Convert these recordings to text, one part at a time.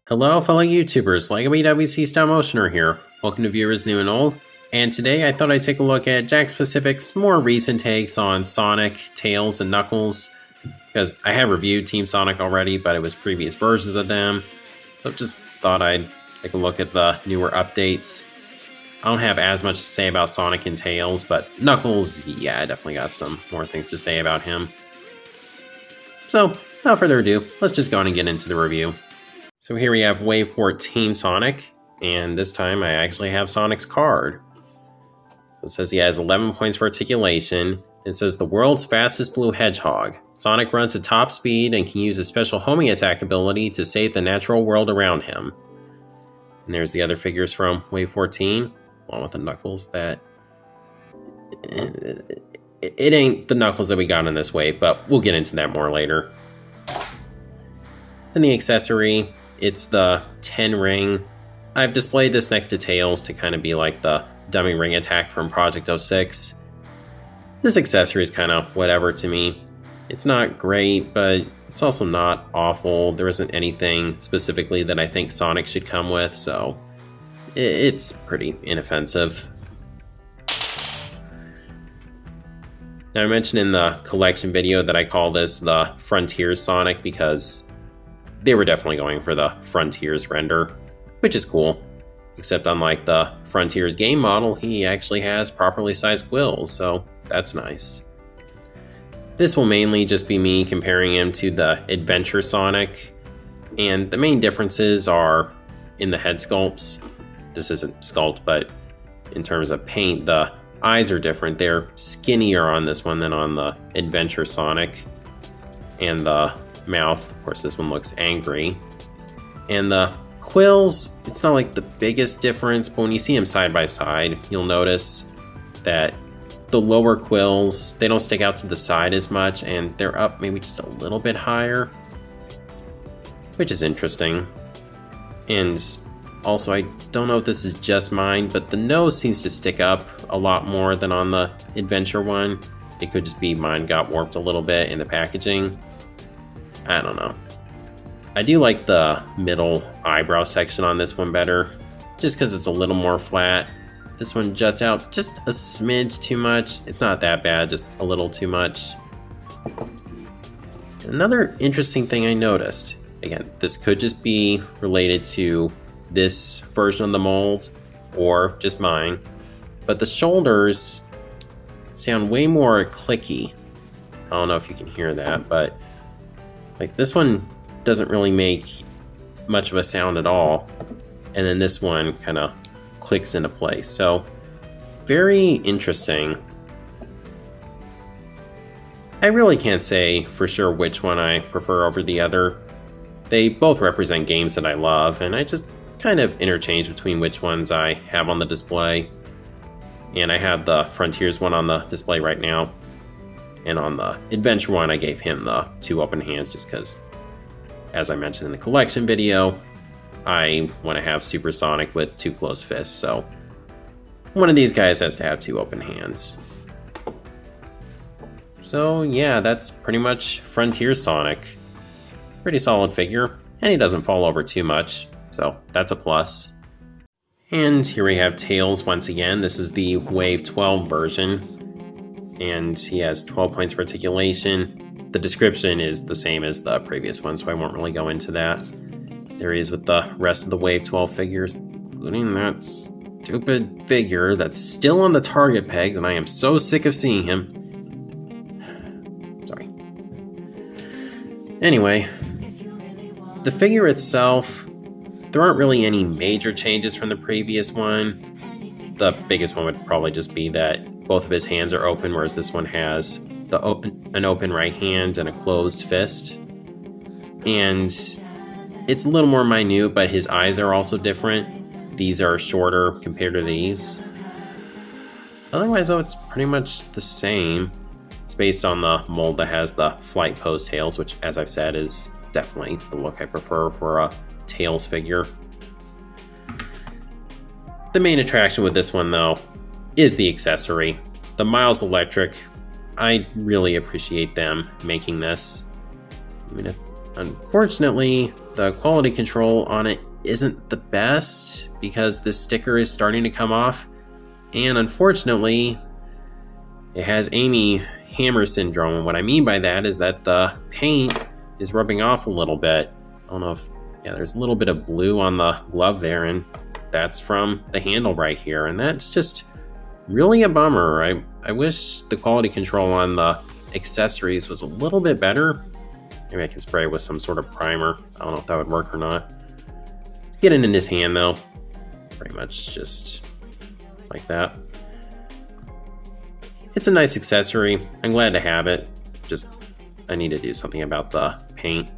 Hello fellow YouTubers, LEGO BWC Stop Motioner here. Welcome to viewers new and old. And today I thought I'd take a look at Jakks Pacific's more recent takes on Sonic, Tails, and Knuckles. Because I have reviewed Team Sonic already, but it was previous versions of them. So just thought I'd take a look at the newer updates. I don't have as much to say about Sonic and Tails, but Knuckles, yeah, I definitely got some more things to say about him. So, without further ado, let's just go on and get into the review. So here we have Wave 14 Sonic, and this time I actually have Sonic's card. So it says he has 11 points for articulation. It says the world's fastest blue hedgehog. Sonic runs at top speed and can use a special homing attack ability to save the natural world around him. And there's the other figures from Wave 14, along with the Knuckles that... It ain't the Knuckles that we got in this wave, but we'll get into that more later. And the accessory, it's the 10 ring. I've displayed this next to Tails to kind of be like the dummy ring attack from Project 06. This accessory is kind of whatever to me. It's not great, but it's also not awful. There isn't anything specifically that I think Sonic should come with, so it's pretty inoffensive. Now I mentioned in the collection video that I call this the Frontiers Sonic because they were definitely going for the Frontiers render, which is cool. Except unlike the Frontiers game model, he actually has properly sized quills, so that's nice. This will mainly just be me comparing him to the Adventure Sonic, and the main differences are in the head sculpts. This isn't sculpt, but in terms of paint, the eyes are different. They're skinnier on this one than on the Adventure Sonic, and the mouth, of course this one looks angry. And the quills, it's not like the biggest difference, but when you see them side by side, you'll notice that the lower quills, they don't stick out to the side as much, and they're up maybe just a little bit higher, which is interesting. And also, I don't know if this is just mine, but the nose seems to stick up a lot more than on the Adventure one. It could just be mine got warped a little bit in the packaging. I don't know. I do like the middle eyebrow section on this one better, just because it's a little more flat. This one juts out just a smidge too much. It's not that bad, just a little too much. Another interesting thing I noticed, again, this could just be related to this version of the mold, or just mine, but the shoulders sound way more clicky. I don't know if you can hear that, but like this one doesn't really make much of a sound at all, and then this one kind of clicks into place. So very interesting. I really can't say for sure which one I prefer over the other. They both represent games that I love, and I just kind of interchange between which ones I have on the display. And I have the Frontiers one on the display right now. And on the Adventure one, I gave him the 2 open hands just because, as I mentioned in the collection video, I want to have Super Sonic with 2 closed fists, so one of these guys has to have 2 open hands. So yeah, that's pretty much Frontiers Sonic. Pretty solid figure, and he doesn't fall over too much, so that's a plus. And here we have Tails once again. This is the Wave 12 version, and he has 12 points for articulation. The description is the same as the previous one, so I won't really go into that. There he is with the rest of the Wave 12 figures, including that stupid figure that's still on the target pegs, and I am so sick of seeing him. Sorry. Anyway, the figure itself, there aren't really any major changes from the previous one. The biggest one would probably just be that both of his hands are open, whereas this one has an open right hand and a closed fist. And it's a little more minute, but his eyes are also different. These are shorter compared to these. Otherwise, though, it's pretty much the same. It's based on the mold that has the flight pose Tails, which, as I've said, is definitely the look I prefer for a Tails figure. The main attraction with this one, though, is the accessory. The Miles Electric, I really appreciate them making this. Even if Unfortunately, the quality control on it isn't the best because this sticker is starting to come off, and unfortunately, it has Amy Hammer syndrome. And what I mean by that is that the paint is rubbing off a little bit. I don't know if, yeah, there's a little bit of blue on the glove there, and that's from the handle right here, and that's just really a bummer. I wish the quality control on the accessories was a little bit better. Maybe I can spray it with some sort of primer. I don't know if that would work or not. Get it in his hand though. Pretty much just like that. It's a nice accessory. I'm glad to have it. Just, I need to do something about the paint.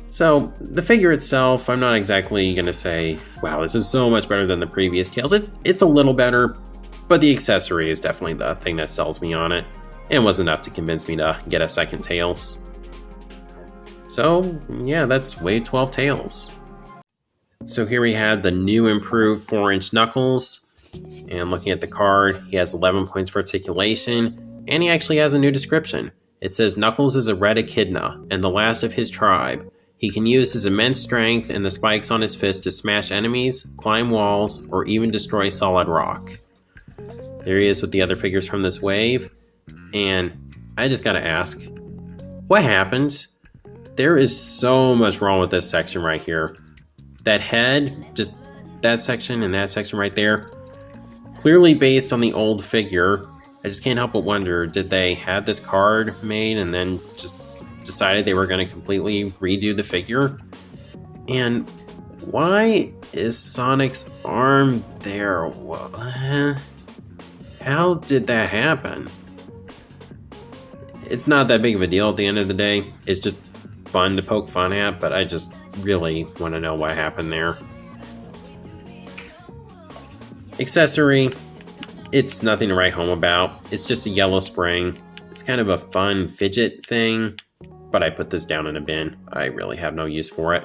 So the figure itself, I'm not exactly gonna say, wow, this is so much better than the previous Tails. It's a little better, but the accessory is definitely the thing that sells me on it. And was enough to convince me to get a second Tails. So yeah, that's Wave 12 Tails. So here we have the new improved 4-inch Knuckles. And looking at the card, he has 11 points for articulation, and he actually has a new description. It says Knuckles is a red echidna, and the last of his tribe. He can use his immense strength and the spikes on his fist to smash enemies, climb walls, or even destroy solid rock. There he is with the other figures from this wave. And I just gotta ask, what happened? There is so much wrong with this section right here. That head, just that section and that section right there, clearly based on the old figure. I just can't help but wonder, did they have this card made and then just decided they were going to completely redo the figure? And why is Sonic's arm there? What? How did that happen? It's not that big of a deal at the end of the day. It's just fun to poke fun at, but I just really want to know what happened there. Accessory, it's nothing to write home about. It's just a yellow spring. It's kind of a fun fidget thing, but I put this down in a bin. I really have no use for it.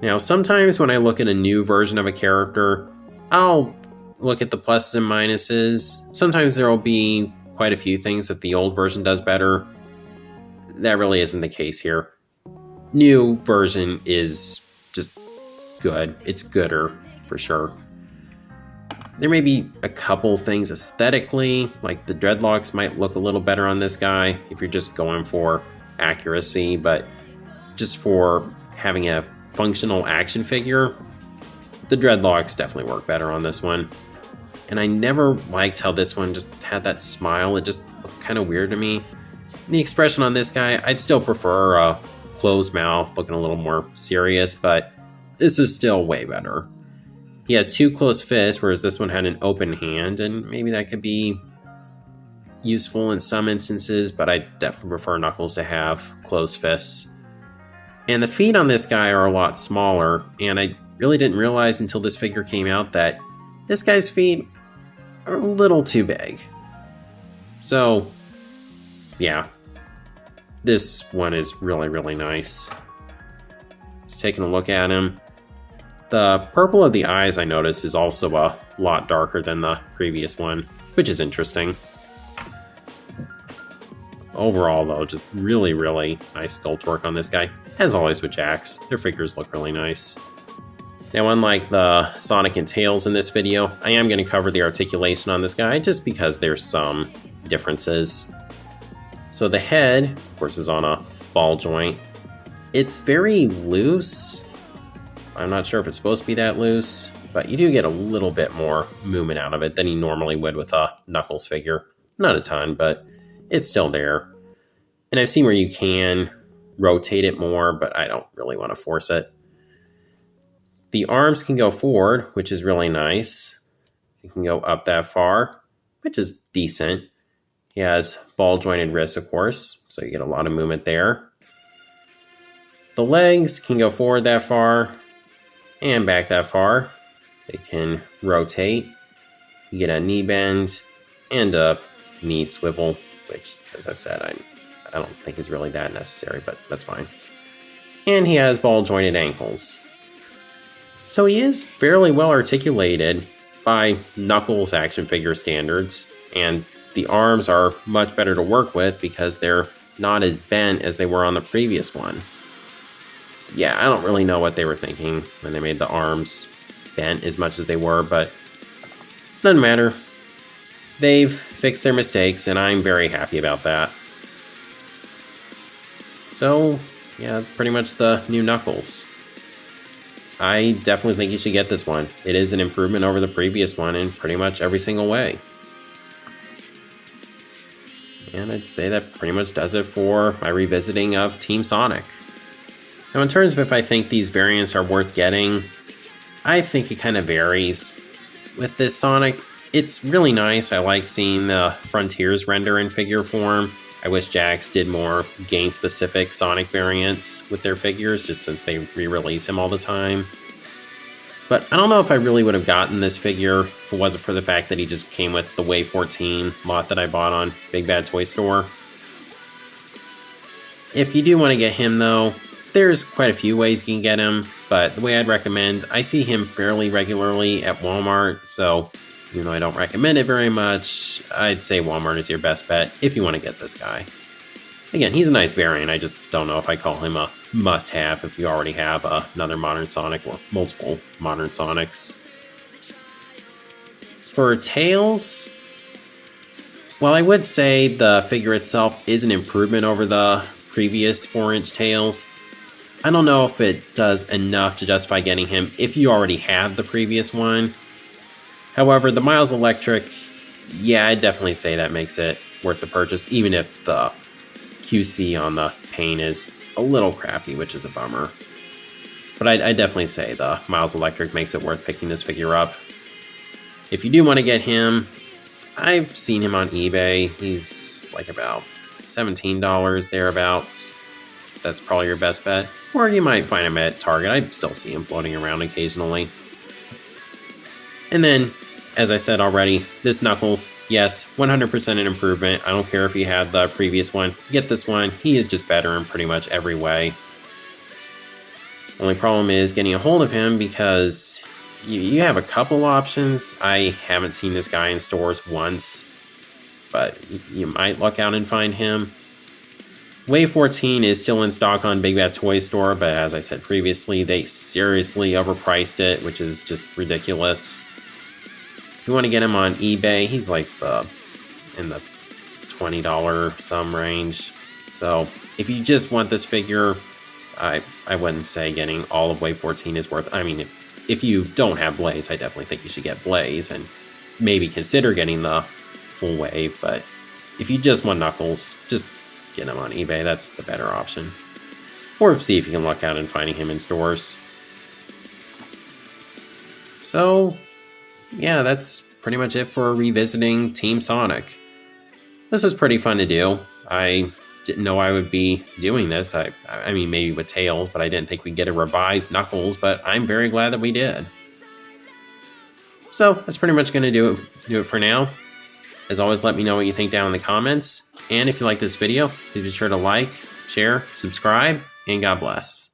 Now, sometimes when I look at a new version of a character, I'll look at the pluses and minuses. Sometimes there will be quite a few things that the old version does better. That really isn't the case here. New version is just good. It's gooder, for sure. There may be a couple things aesthetically, like the dreadlocks might look a little better on this guy if you're just going for accuracy, but just for having a functional action figure, the dreadlocks definitely work better on this one. And I never liked how this one just had that smile. It just looked kind of weird to me. The expression on this guy, I'd still prefer a closed mouth, looking a little more serious, but this is still way better. He has two closed fists, whereas this one had an open hand, and maybe that could be useful in some instances, but I definitely prefer Knuckles to have closed fists. And the feet on this guy are a lot smaller, and I really didn't realize until this figure came out that this guy's feet are a little too big. So, yeah, this one is really, really nice. Just taking a look at him. The purple of the eyes, I noticed, is also a lot darker than the previous one, which is interesting. Overall, though, just really, really nice sculpt work on this guy. As always with Jakks, their figures look really nice. Now, unlike the Sonic and Tails in this video, I am going to cover the articulation on this guy just because there's some differences. So the head, of course, is on a ball joint. It's very loose. I'm not sure if it's supposed to be that loose, but you do get a little bit more movement out of it than you normally would with a Knuckles figure. Not a ton, but it's still there. And I've seen where you can rotate it more, but I don't really want to force it. The arms can go forward, which is really nice. It can go up that far, which is decent. He has ball jointed wrists, of course, so you get a lot of movement there. The legs can go forward that far and back that far. It can rotate. You get a knee bend and a knee swivel, which, as I've said, I don't think is really that necessary, but that's fine. And he has ball jointed ankles. So he is fairly well articulated by Knuckles action figure standards, and the arms are much better to work with because they're not as bent as they were on the previous one. Yeah, I don't really know what they were thinking when they made the arms bent as much as they were, but doesn't matter. They've fixed their mistakes, and I'm very happy about that. So, yeah, that's pretty much the new Knuckles. I definitely think you should get this one. It is an improvement over the previous one in pretty much every single way. And I'd say that pretty much does it for my revisiting of Team Sonic. Now, in terms of if I think these variants are worth getting, I think it kind of varies. With this Sonic, it's really nice. I like seeing the Frontiers render in figure form. I wish Jakks did more game-specific Sonic variants with their figures, just since they re-release him all the time. But I don't know if I really would have gotten this figure if it wasn't for the fact that he just came with the Wave 14 lot that I bought on Big Bad Toy Store. If you do want to get him, though, there's quite a few ways you can get him, but the way I'd recommend, I see him fairly regularly at Walmart, so even though I don't recommend it very much, I'd say Walmart is your best bet if you want to get this guy. Again, he's a nice variant, I just don't know if I call him a must-have if you already have another Modern Sonic or multiple Modern Sonics. For Tails, well, I would say the figure itself is an improvement over the previous 4-inch Tails. I don't know if it does enough to justify getting him if you already have the previous one. However, the Miles Electric, yeah, I'd definitely say that makes it worth the purchase, even if the QC on the paint is a little crappy, which is a bummer. But I'd definitely say the Miles Electric makes it worth picking this figure up. If you do want to get him, I've seen him on eBay. He's like about $17 thereabouts. That's probably your best bet. Or you might find him at Target. I still see him floating around occasionally. And then, as I said already, this Knuckles, yes, 100% an improvement. I don't care if you had the previous one. Get this one. He is just better in pretty much every way. Only problem is getting a hold of him because you have a couple options. I haven't seen this guy in stores once, but you might luck out and find him. Wave 14 is still in stock on Big Bad Toy Store, but as I said previously, they seriously overpriced it, which is just ridiculous. If you want to get him on eBay, he's like in the $20 some range. So if you just want this figure, I wouldn't say getting all of Wave 14 is worth. I mean, if you don't have Blaze, I definitely think you should get Blaze and maybe consider getting the full wave. But if you just want Knuckles, just get him on eBay. That's the better option. Or see if you can luck out in finding him in stores. So, yeah, that's pretty much it for revisiting Team Sonic. This is pretty fun to do. I didn't know I would be doing this. I mean, maybe with Tails, but I didn't think we'd get a revised Knuckles, but I'm very glad that we did. So, that's pretty much going to do it for now. As always, let me know what you think down in the comments. And if you like this video, please be sure to like, share, subscribe, and God bless.